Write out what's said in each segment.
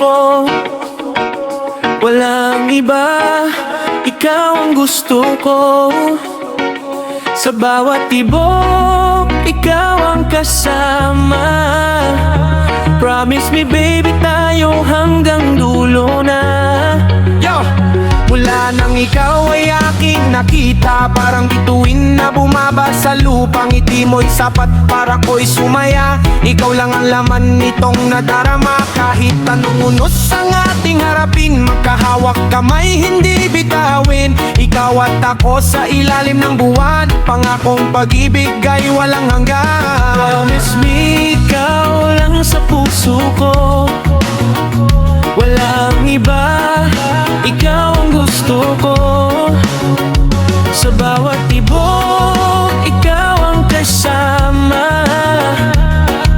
ko. Walang iba, ikaw ang gusto ko. Sa bawat tibok, ikaw ang kasama. Promise me baby, tayo hanggang dulo na. Yo! Mula nang ikaw ay aking nakita, parang bituin na bumaba sa lupa. Ngiti mo'y sapat para ko'y sumaya. Ikaw lang ang laman nitong nadarama. Kahit anong unos ang ating harapin, magkahawak kamay hindi bitawin. Ikaw at ako sa ilalim ng buwan, pangakong pag-ibig ay walang hanggan. Promise me, ikaw lang sa puso ko. Walang iba, ikaw ang gusto ko. Sa bawat tibok, ikaw ang kasama.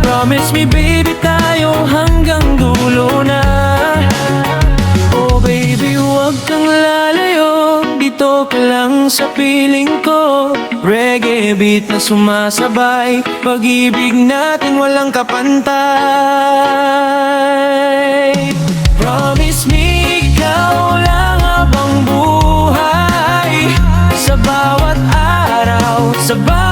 Promise me baby, tayo hanggang dulo na. Oh baby, huwag kang lalayo, dito ka lang sa piling ko. Reggae beat na sumasabay, pag-ibig natin walang kapantay. Promise me, ikaw lang habang buhay. Sa bawat araw, sa bawat